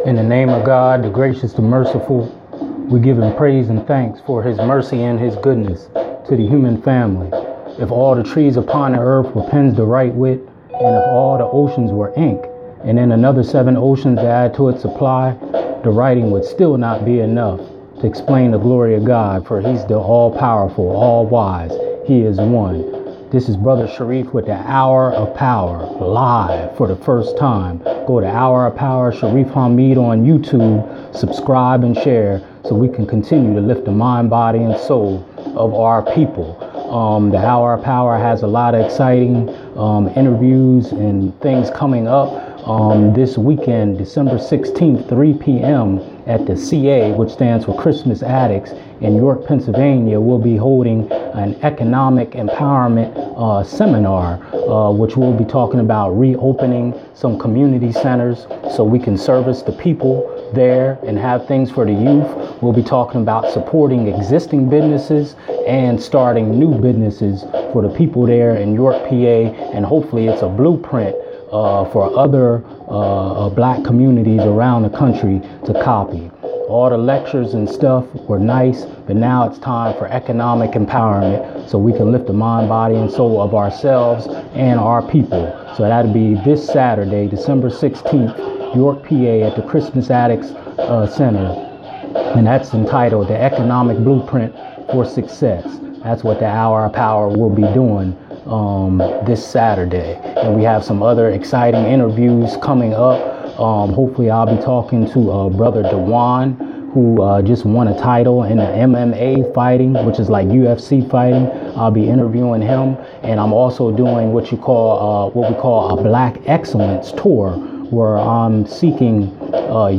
In the name of God, the gracious, the merciful, we give him praise and thanks for his mercy and his goodness to the human family. If all the trees upon the earth were pens to write with, and if all the oceans were ink, and then another 7 oceans to add to its supply, the writing would still not be enough to explain the glory of God, for he's the all-powerful, all-wise. He is one. This is Brother Sharif with the Hour of Power, live for the first time. Go to Hour of Power, Sharif Hamid on YouTube, subscribe and share so we can continue to lift the mind, body, and soul of our people. The Hour of Power has a lot of exciting interviews and things coming up. This weekend, December 16th, 3 p.m. at the CA, which stands for Christmas Addicts in York, Pennsylvania, we'll be holding an economic empowerment seminar, which we'll be talking about reopening some community centers so we can service the people there and have things for the youth. We'll be talking about supporting existing businesses and starting new businesses for the people there in York, PA, and hopefully it's a blueprint for other black communities around the country to copy. All the lectures and stuff were nice, but now it's time for economic empowerment so we can lift the mind, body, and soul of ourselves and our people. So that'll be this Saturday, December 16th, York, PA, at the Christmas Addicts Center. And that's entitled The Economic Blueprint for Success. That's what the Hour of Power will be doing this Saturday. And we have some other exciting interviews coming up. Hopefully I'll be talking to Brother Dewan, who just won a title in the MMA fighting, which is like UFC fighting. I'll be interviewing him, and I'm also doing what we call a Black Excellence Tour, where I'm seeking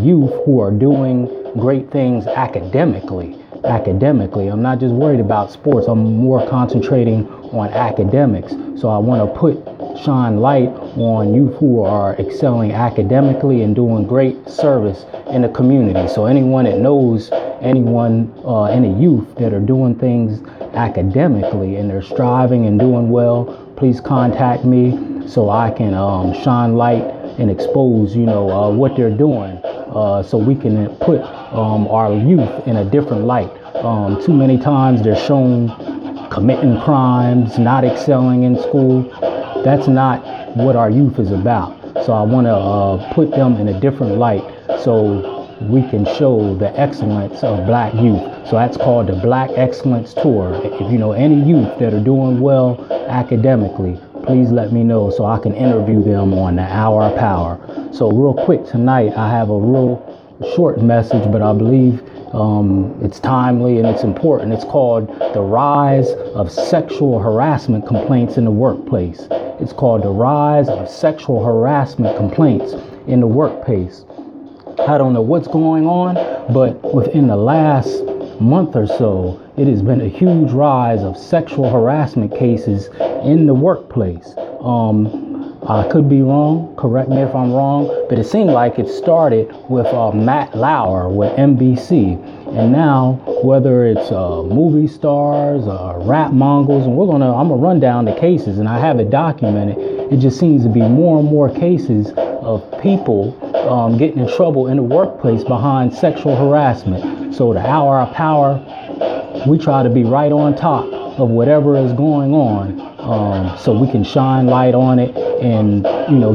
youth who are doing great things academically. I'm not just worried about sports. I'm more concentrating on academics. So I want to shine light on youth who are excelling academically and doing great service in the community. So anyone that knows anyone, any youth that are doing things academically and they're striving and doing well, please contact me so I can shine light and expose, what they're doing, so we can put our youth in a different light. Too many times they're shown committing crimes, not excelling in school. That's not what our youth is about. So I want to put them in a different light so we can show the excellence of black youth. So that's called the Black Excellence Tour. If you know any youth that are doing well academically, please let me know so I can interview them on the Hour of Power. So real quick tonight, I have a real short message, but I believe it's timely and it's important. It's called The Rise of Sexual Harassment Complaints in the Workplace. It's called The Rise of Sexual Harassment Complaints in the Workplace. I don't know what's going on, but within the last month or so, it has been a huge rise of sexual harassment cases in the workplace. I could be wrong, correct me if I'm wrong, but it seemed like it started with Matt Lauer with NBC. And now, whether it's movie stars, rap mongols, and I'm gonna run down the cases, and I have it documented. It just seems to be more and more cases of people getting in trouble in the workplace behind sexual harassment. So the Hour of Power, we try to be right on top of whatever is going on, so we can shine light on it and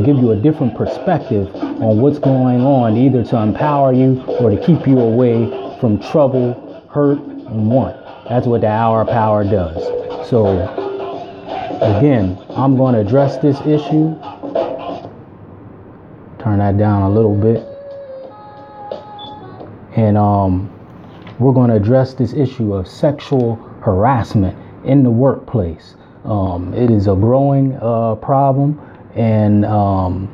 give you a different perspective on what's going on, either to empower you or to keep you away from trouble, hurt, and want. That's what the Hour of Power does. So again, I'm going to address this issue. Turn that down a little bit. And we're going to address this issue of sexual harassment in the workplace. It is a growing problem, and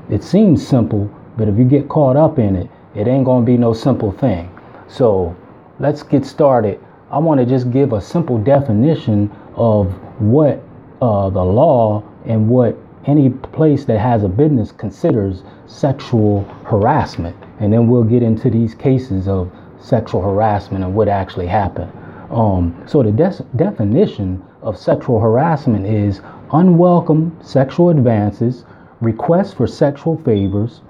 it seems simple, but if you get caught up in it, it ain't going to be no simple thing. So let's get started. I want to just give a simple definition of what the law and what any place that has a business considers sexual harassment. And then we'll get into these cases of sexual harassment and what actually happened. So the definition of sexual harassment is unwelcome sexual advances, requests for sexual favors,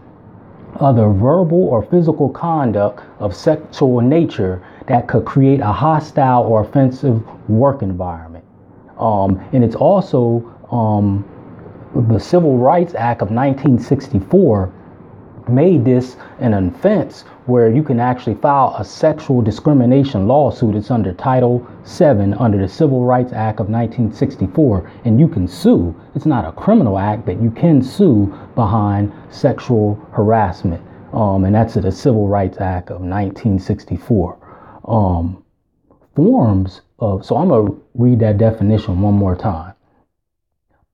other verbal or physical conduct of sexual nature that could create a hostile or offensive work environment. And it's also the Civil Rights Act of 1964 made this an offense where you can actually file a sexual discrimination lawsuit. It's under Title VII under the Civil Rights Act of 1964, and you can sue. It's not a criminal act, but you can sue behind sexual harassment, and that's the Civil Rights Act of 1964. Forms of, so I'm going to read that definition one more time.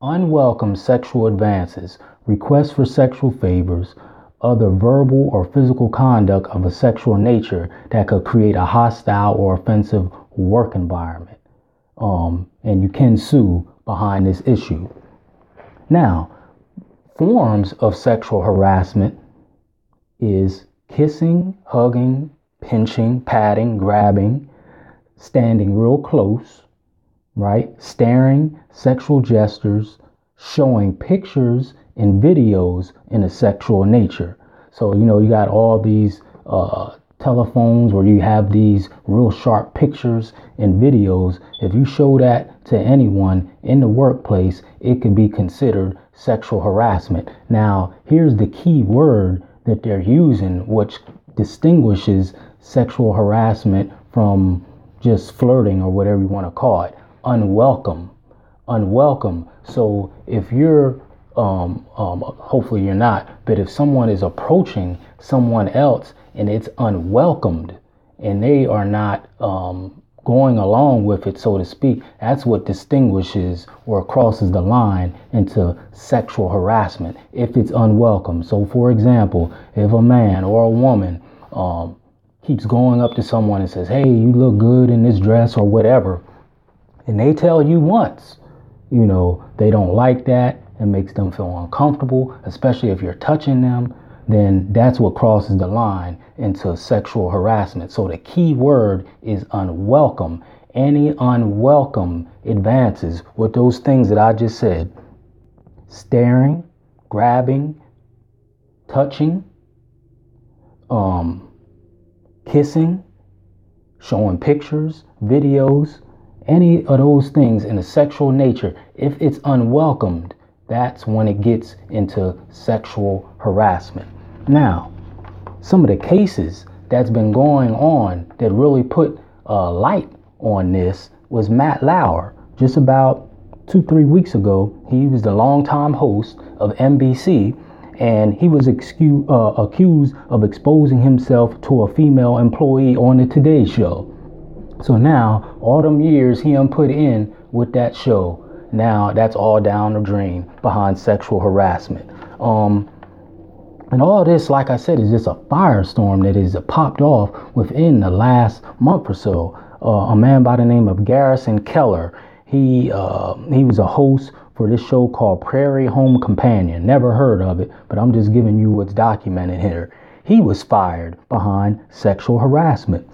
Unwelcome sexual advances, requests for sexual favors, other verbal or physical conduct of a sexual nature that could create a hostile or offensive work environment. And you can sue behind this issue. Now, forms of sexual harassment is kissing, hugging, pinching, patting, grabbing, standing real close, right? Staring, sexual gestures, showing pictures and videos in a sexual nature. So, you got all these telephones where you have these real sharp pictures and videos. If you show that to anyone in the workplace, it could be considered sexual harassment. Now, here's the key word that they're using, which distinguishes sexual harassment from just flirting or whatever you want to call it. Unwelcome. So if you're hopefully you're not, but if someone is approaching someone else and it's unwelcomed and they are not going along with it, so to speak, that's what distinguishes or crosses the line into sexual harassment if it's unwelcome. So for example, if a man or a woman keeps going up to someone and says, hey, you look good in this dress or whatever, and they tell you once, they don't like that, it makes them feel uncomfortable, especially if you're touching them, then that's what crosses the line into sexual harassment. So the key word is unwelcome. Any unwelcome advances with those things that I just said: staring, grabbing, touching, kissing, showing pictures, videos, any of those things in a sexual nature. If it's unwelcomed, that's when it gets into sexual harassment. Now, some of the cases that's been going on that really put light on this was Matt Lauer. Just about 2-3 weeks ago, he was the longtime host of NBC, and he was accused of exposing himself to a female employee on the Today Show. So now, all them years he put in with that show, now that's all down the drain behind sexual harassment. And all this, like I said, is just a firestorm that is popped off within the last month or so. A man by the name of Garrison Keillor, he was a host for this show called Prairie Home Companion. Never heard of it, but I'm just giving you what's documented here. He was fired behind sexual harassment.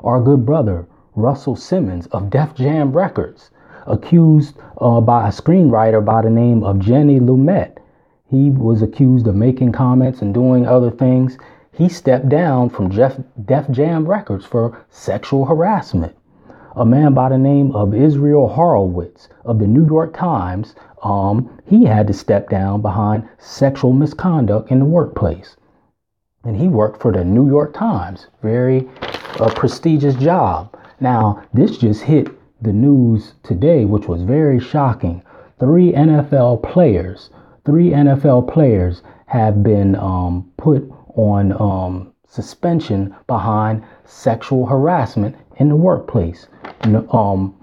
Our good brother, Russell Simmons of Def Jam Records, accused by a screenwriter by the name of Jenny Lumet. He was accused of making comments and doing other things. He stepped down from Def Jam Records for sexual harassment. A man by the name of Israel Horowitz of the New York Times, he had to step down behind sexual misconduct in the workplace. And he worked for the New York Times, very prestigious job. Now, this just hit the news today, which was very shocking. Three NFL players have been put on suspension behind sexual harassment in the workplace.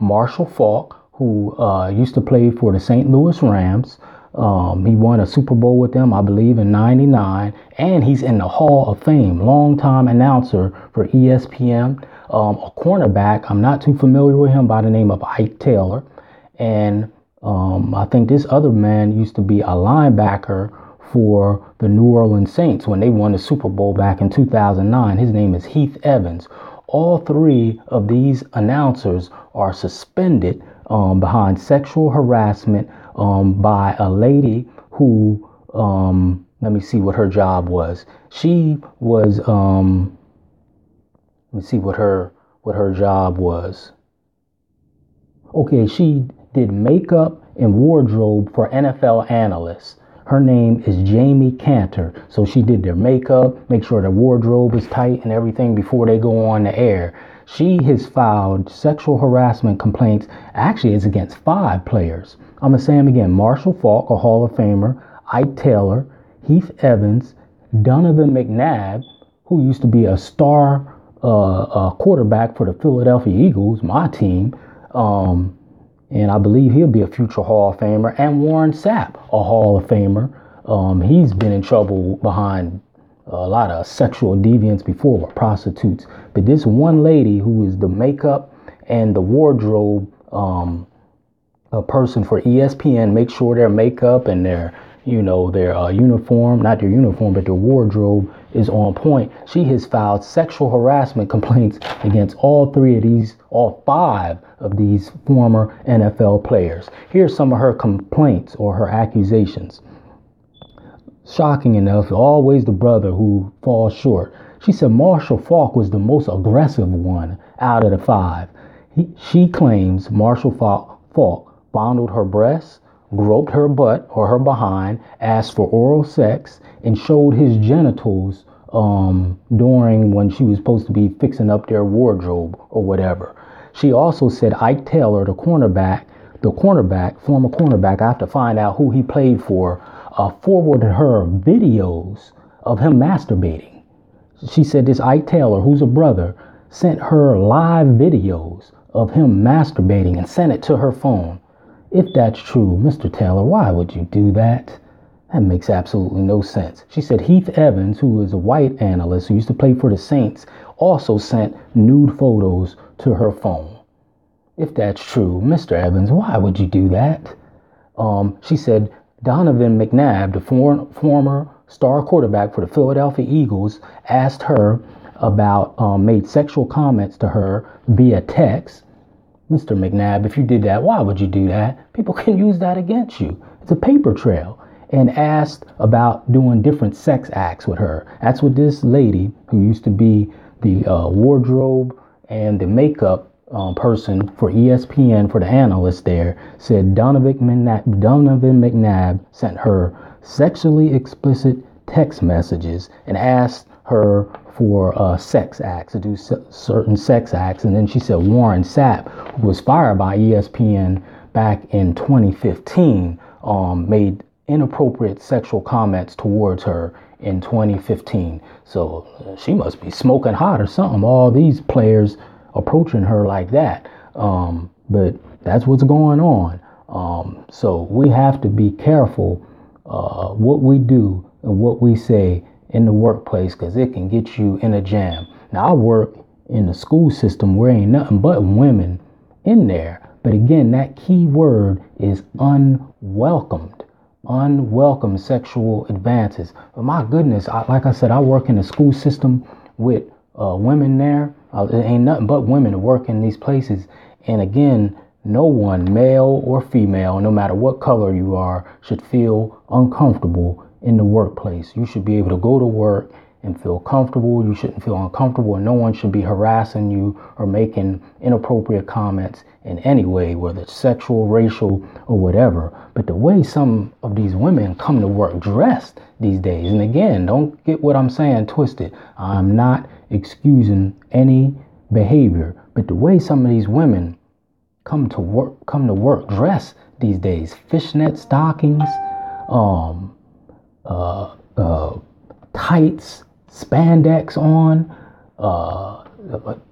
Marshall Faulk, who used to play for the St. Louis Rams, he won a Super Bowl with them, I believe, in '99, and he's in the Hall of Fame, longtime announcer for ESPN. A cornerback, I'm not too familiar with him, by the name of Ike Taylor. And I think this other man used to be a linebacker for the New Orleans Saints when they won the Super Bowl back in 2009. His name is Heath Evans. All three of these announcers are suspended behind sexual harassment by a lady who Let me see what her job was. She was let me see what her job was. Okay, she did makeup and wardrobe for NFL analysts. Her name is Jamie Kanter. So she did their makeup, make sure their wardrobe is tight and everything before they go on the air. She has filed sexual harassment complaints. Actually, it's against 5 players. I'm going to say them again. Marshall Faulk, a Hall of Famer, Ike Taylor, Heath Evans, Donovan McNabb, who used to be a star quarterback for the Philadelphia Eagles, my team, and I believe he'll be a future Hall of Famer, and Warren Sapp, a Hall of Famer. He's been in trouble behind a lot of sexual deviance before with prostitutes. But this one lady who is the makeup and the wardrobe a person for ESPN, make sure their makeup and their uniform, not their uniform, but their wardrobe is on point. She has filed sexual harassment complaints against all 5 of these former NFL players. Here's some of her complaints or her accusations. Shocking enough, always the brother who falls short. She said Marshall Faulk was the most aggressive one out of the 5. She claims Marshall Faulk fondled her breasts, groped her butt or her behind, asked for oral sex, and showed his genitals during when she was supposed to be fixing up their wardrobe or whatever. She also said Ike Taylor, the former cornerback, I have to find out who he played for, forwarded her videos of him masturbating. She said this Ike Taylor, who's a brother, sent her live videos of him masturbating and sent it to her phone. If that's true, Mr. Taylor, why would you do that? That makes absolutely no sense. She said Heath Evans, who is a white analyst who used to play for the Saints, also sent nude photos to her phone. If that's true, Mr. Evans, why would you do that? She said Donovan McNabb, the former star quarterback for the Philadelphia Eagles, asked her about, made sexual comments to her via text. Mr. McNabb, if you did that, why would you do that? People can use that against you. It's a paper trail. And asked about doing different sex acts with her. That's what this lady, who used to be the wardrobe and the makeup person for ESPN, for the analyst there, said Donovan McNabb sent her sexually explicit text messages and asked her for sex acts, to do certain sex acts. And then she said Warren Sapp, who was fired by ESPN back in 2015, made inappropriate sexual comments towards her in 2015. So she must be smoking hot or something. All these players approaching her like that. But that's what's going on. So we have to be careful what we do and what we say in the workplace, because it can get you in a jam. Now, I work in the school system where ain't nothing but women in there. But again, that key word is unwelcomed. Unwelcome sexual advances. But my goodness, like I said, I work in the school system with women there. It ain't nothing but women that work in these places. And again, no one, male or female, no matter what color you are, should feel uncomfortable in the workplace. You should be able to go to work and feel comfortable. You shouldn't feel uncomfortable, and no one should be harassing you or making inappropriate comments in any way, whether it's sexual, racial, or whatever. But the way some of these women come to work dressed these days, and again, don't get what I'm saying twisted. I'm not excusing any behavior, but the way some of these women come to work dressed these days, fishnet stockings, tights, spandex on,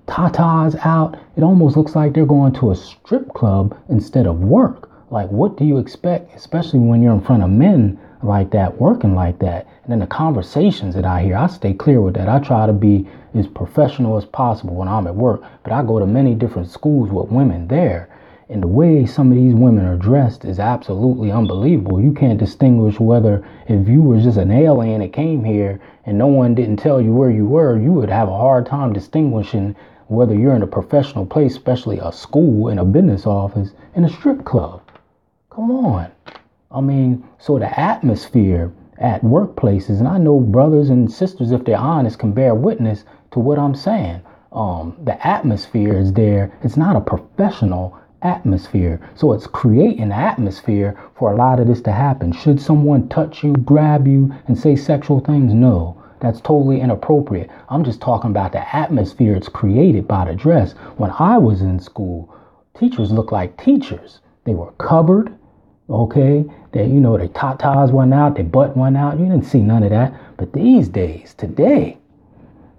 tatas out. It almost looks like they're going to a strip club instead of work. Like, what do you expect, especially when you're in front of men like that, working like that? And then the conversations that I hear, I stay clear with that. I try to be as professional as possible when I'm at work, but I go to many different schools with women there. And the way some of these women are dressed is absolutely unbelievable. You can't distinguish whether, if you were just an alien that came here and no one didn't tell you where you were, you would have a hard time distinguishing whether you're in a professional place, especially a school, in a business office, in a strip club. Come on. I mean, so the atmosphere at workplaces. And I know brothers and sisters, if they're honest, can bear witness to what I'm saying. The atmosphere is there. It's not a professional atmosphere. So it's creating an atmosphere for a lot of this to happen. Should someone touch you, grab you, and say sexual things? No, that's totally inappropriate. I'm just talking about the atmosphere it's created by the dress. When I was in school, teachers looked like teachers. They were covered, okay? Their tatas went out, their butt went out. You didn't see none of that. But these days, today,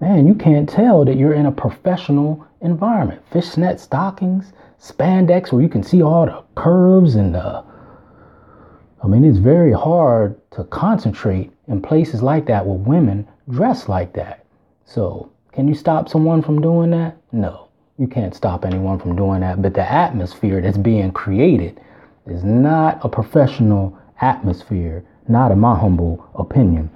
man, you can't tell that you're in a professional environment. Fishnet stockings, spandex, where you can see all the curves and it's very hard to concentrate in places like that with women dressed like that. So can you stop someone from doing that? No, you can't stop anyone from doing that. But the atmosphere that's being created is not a professional atmosphere, not in my humble opinion.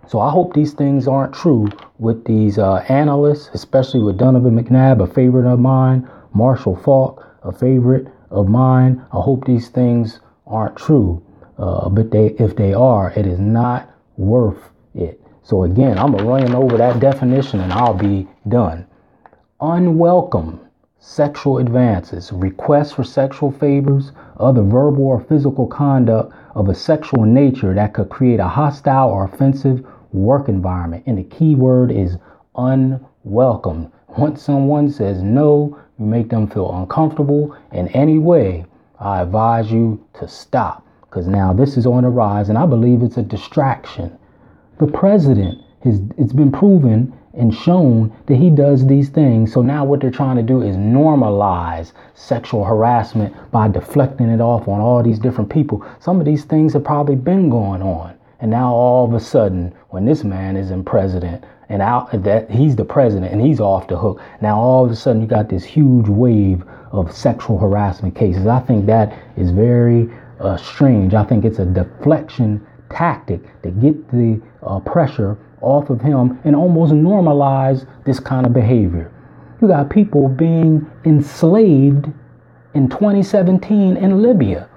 So I hope these things aren't true with these analysts, especially with Donovan McNabb, a favorite of mine, Marshall Falk, a favorite of mine. I hope these things aren't true. But if they are, it is not worth it. So again, I'm going to run over that definition and I'll be done. Unwelcome sexual advances, requests for sexual favors, other verbal or physical conduct of a sexual nature that could create a hostile or offensive work environment. And the key word is unwelcome. Once someone says no, you make them feel uncomfortable in any way, I advise you to stop, because now this is on the rise and I believe it's a distraction. The president, it's been proven and shown that he does these things. So now what they're trying to do is normalize sexual harassment by deflecting it off on all these different people. Some of these things have probably been going on. And now all of a sudden, when this man is in president and that he's the president and he's off the hook, now all of a sudden you got this huge wave of sexual harassment cases. I think that is very strange. I think it's a deflection tactic to get the pressure off of him and almost normalize this kind of behavior. You got people being enslaved in 2017 in Libya.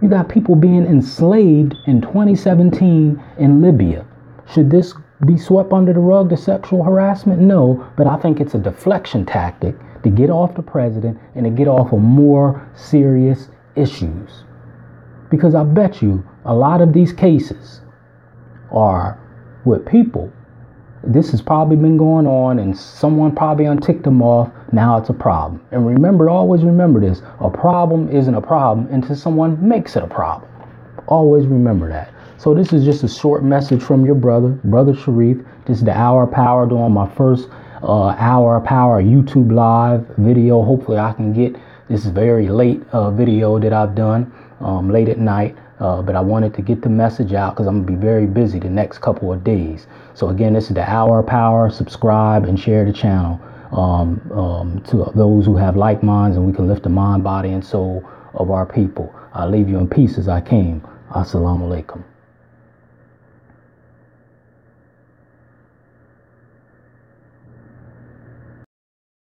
You got people being enslaved in 2017 in Libya. Should this be swept under the rug, the sexual harassment? No, but I think it's a deflection tactic to get off the president and to get off of more serious issues. Because I bet you a lot of these cases are with people. This has probably been going on and someone probably unticked them off. Now it's a problem. And remember, always remember this. A problem isn't a problem until someone makes it a problem. Always remember that. So this is just a short message from your brother Sharif. This is the Hour of Power, doing my first Hour of Power YouTube live video. Hopefully I can get this very late video that I've done late at night. But I wanted to get the message out because I'm going to be very busy the next couple of days. So again, this is the Hour of Power. Subscribe and share the channel to those who have like minds, and we can lift the mind, body, and soul of our people. I leave you in peace as I came. Assalamu alaikum.